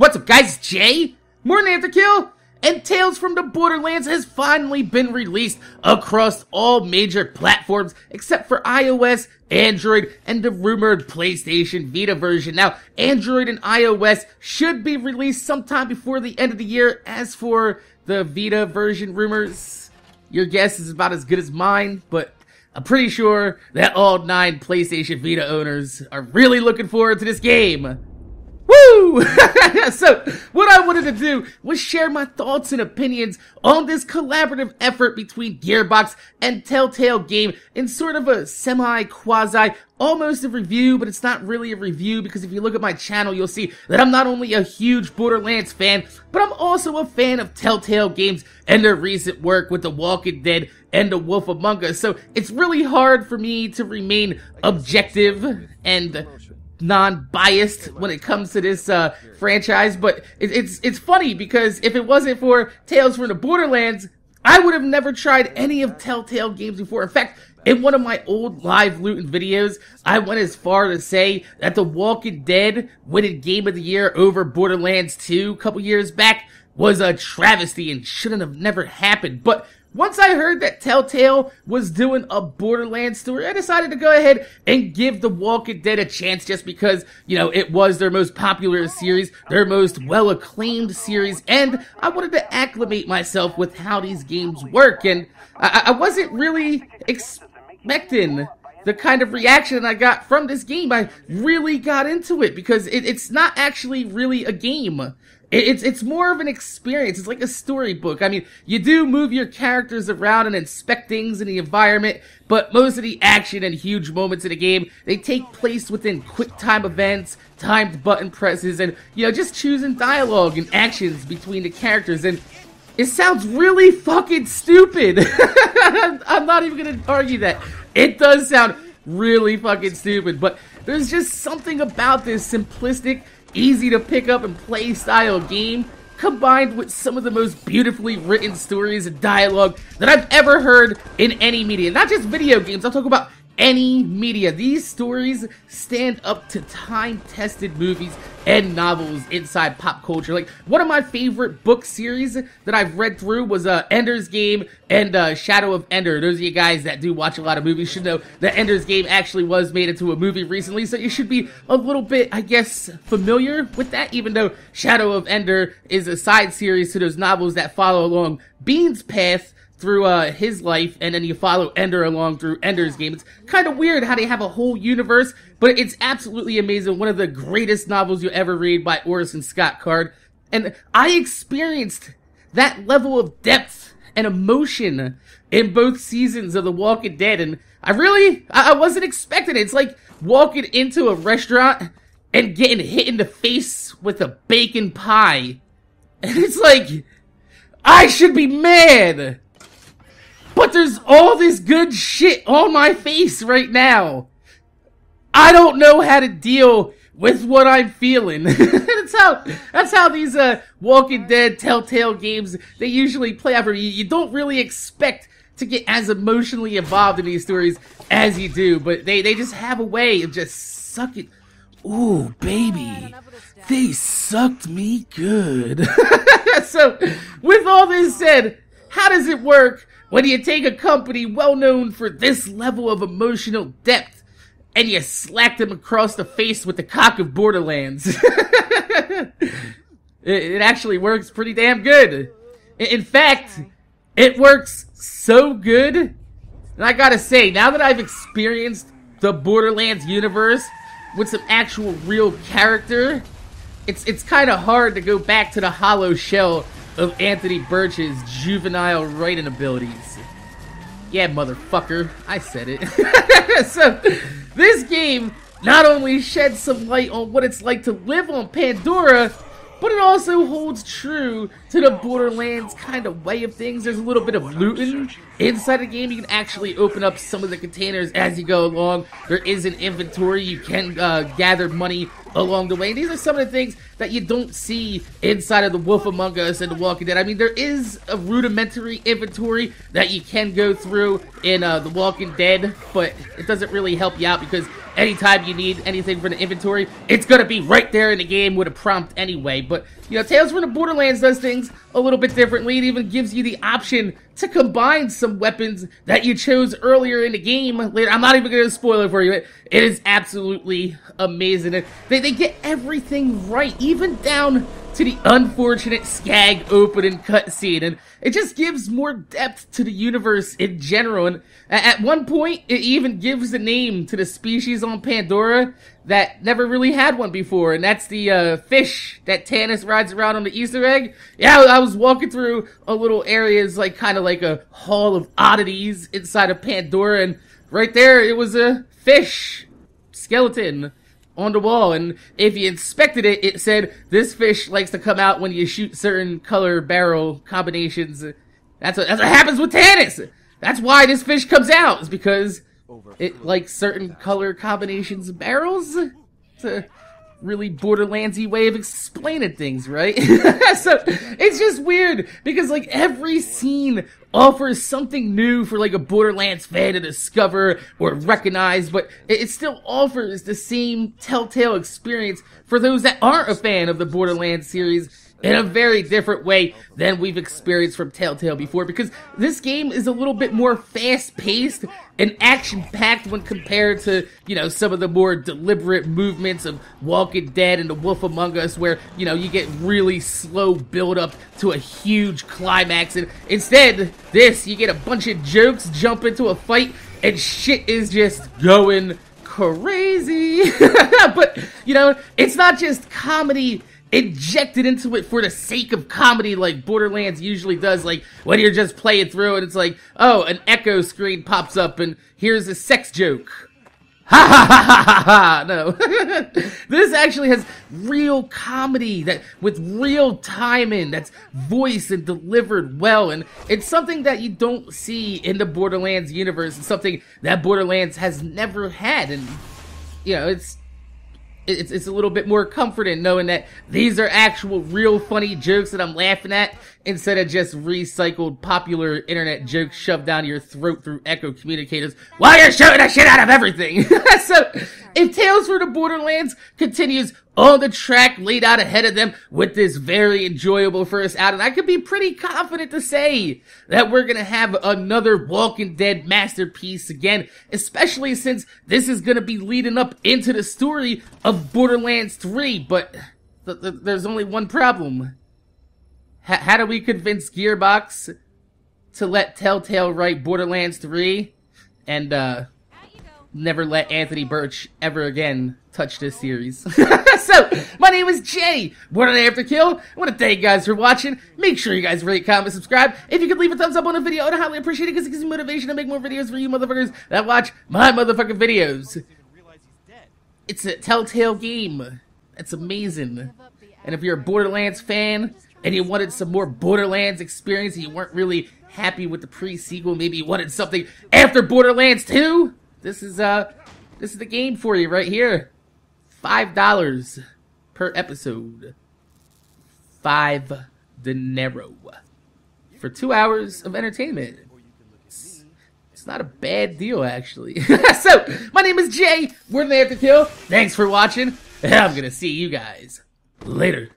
What's up, guys? It's Jay, MorninAfterKill, and Tales from the Borderlands has finally been released across all major platforms except for iOS, Android, and the rumored PlayStation Vita version. Now, Android and iOS should be released sometime before the end of the year. As for the Vita version rumors, your guess is about as good as mine, but I'm pretty sure that all 9 PlayStation Vita owners are really looking forward to this game. Woo! So, what I wanted to do was share my thoughts and opinions on this collaborative effort between Gearbox and Telltale game in sort of a semi-quasi, almost a review, but it's not really a review because if you look at my channel, you'll see that I'm not only a huge Borderlands fan, but I'm also a fan of Telltale games and their recent work with The Walking Dead and The Wolf Among Us. So, it's really hard for me to remain objective and non-biased when it comes to this franchise, but it's funny because if it wasn't for Tales from the Borderlands, I would have never tried any of Telltale games before. In fact, in one of my old live looting videos, I went as far to say that The Walking Dead winning Game of the Year over Borderlands 2 a couple years back was a travesty and shouldn't have never happened. But once I heard that Telltale was doing a Borderlands story, I decided to go ahead and give The Walking Dead a chance just because, you know, it was their most popular series, their most well-acclaimed series, and I wanted to acclimate myself with how these games work, and I wasn't really expecting the kind of reaction I got from this game. I really got into it because it's not actually really a game. It's more of an experience. It's like a storybook. I mean, you do move your characters around and inspect things in the environment, but most of the action and huge moments in the game, they take place within quick time events, timed button presses, and, you know, just choosing dialogue and actions between the characters. And it sounds really fucking stupid. I'm not even gonna argue that. It does sound really fucking stupid, but there's just something about this simplistic, easy to pick up and play style game, combined with some of the most beautifully written stories and dialogue that I've ever heard in any media. Not just video games, I'm talking about any media. These stories stand up to time-tested movies and novels inside pop culture. Like, one of my favorite book series that I've read through was Ender's Game and Shadow of Ender. Those of you guys that do watch a lot of movies should know that Ender's Game actually was made into a movie recently, so you should be a little bit, I guess, familiar with that, even though Shadow of Ender is a side series to those novels that follow along Bean's path through his life, and then you follow Ender along through Ender's Game. It's kind of weird how they have a whole universe, but it's absolutely amazing. One of the greatest novels you'll ever read by Orson Scott Card. And I experienced that level of depth and emotion in both seasons of The Walking Dead, and I wasn't expecting it. It's like walking into a restaurant and getting hit in the face with a bacon pie. And it's like, I should be mad, but there's all this good shit on my face right now. I don't know how to deal with what I'm feeling. That's how these Walking Dead Telltale games, they usually play out for you. You don't really expect to get as emotionally involved in these stories as you do, but they just have a way of just sucking. Ooh, baby, they sucked me good. So, with all this said, how does it work when you take a company well known for this level of emotional depth and you slack them across the face with the cock of Borderlands? It actually works pretty damn good. In fact, it works so good, and I gotta say, now that I've experienced the Borderlands universe with some actual real character, it's kind of hard to go back to the hollow shell of Anthony Birch's juvenile writing abilities. Yeah, motherfucker, I said it. So, this game not only sheds some light on what it's like to live on Pandora, but it also holds true to the Borderlands kind of way of things. There's a little bit of looting inside the game. You can actually open up some of the containers as you go along. There is an inventory. You can gather money along the way. And these are some of the things that you don't see inside of The Wolf Among Us and The Walking Dead. I mean, there is a rudimentary inventory that you can go through in The Walking Dead, but it doesn't really help you out because anytime you need anything for the inventory, it's gonna be right there in the game with a prompt anyway. But, you know, Tales from the Borderlands does things a little bit differently. It even gives you the option to combine some weapons that you chose earlier in the game later. I'm not even gonna spoil it for you. It is absolutely amazing. They get everything right, even down to the unfortunate Skag opening cutscene, and it just gives more depth to the universe in general. And at one point, it even gives a name to the species on Pandora that never really had one before, and that's the fish that Tannis rides around on the Easter egg. Yeah, I was walking through a little area, it's like kind of like a hall of oddities inside of Pandora, and right there it was a fish skeleton on the wall, and if you inspected it, it said, this fish likes to come out when you shoot certain color barrel combinations. That's what happens with Tannis! That's why this fish comes out, is because it likes certain color combinations of barrels. It's a really Borderlands-y way of explaining things, right? So, it's just weird, because, like, every scene offers something new for, like, a Borderlands fan to discover or recognize, but it still offers the same telltale experience for those that aren't a fan of the Borderlands series in a very different way than we've experienced from Telltale before, because this game is a little bit more fast-paced and action-packed when compared to, you know, some of the more deliberate movements of Walking Dead and The Wolf Among Us, where, you know, you get really slow build-up to a huge climax, and instead, you get a bunch of jokes, jump into a fight, and shit is just going crazy. But, you know, it's not just comedy injected into it for the sake of comedy like Borderlands usually does, like when you're just playing through and it's like, oh, an echo screen pops up and here's a sex joke. Ha ha ha ha ha ha! No. This actually has real comedy that with real timing that's voiced and delivered well, and it's something that you don't see in the Borderlands universe. It's something that Borderlands has never had, and you know, it's a little bit more comforting knowing that these are actual real funny jokes that I'm laughing at instead of just recycled popular internet jokes shoved down your throat through echo communicators while you're shooting the shit out of everything. So, if Tales from the Borderlands continues on the track laid out ahead of them with this very enjoyable first outing, I could be pretty confident to say that we're gonna have another Walking Dead masterpiece again, especially since this is gonna be leading up into the story of Borderlands 3, but there's only one problem. How do we convince Gearbox to let Telltale write Borderlands 3 and never let Anthony Birch ever again touch this series? So, my name is Jay, MorninAfterKill. I want to thank you guys for watching. Make sure you guys rate, comment, subscribe. If you could leave a thumbs up on the video, I'd highly appreciate it because it gives me motivation to make more videos for you motherfuckers that watch my motherfucking videos. It's a Telltale game. It's amazing. And if you're a Borderlands fan and you wanted some more Borderlands experience and you weren't really happy with the pre-sequel, maybe you wanted something after Borderlands 2, this is the game for you right here. $5 per episode. $5 dinero for 2 hours of entertainment. It's not a bad deal, actually. So, my name is Jay. MorninAfterKill. Thanks for watching, and I'm gonna see you guys later.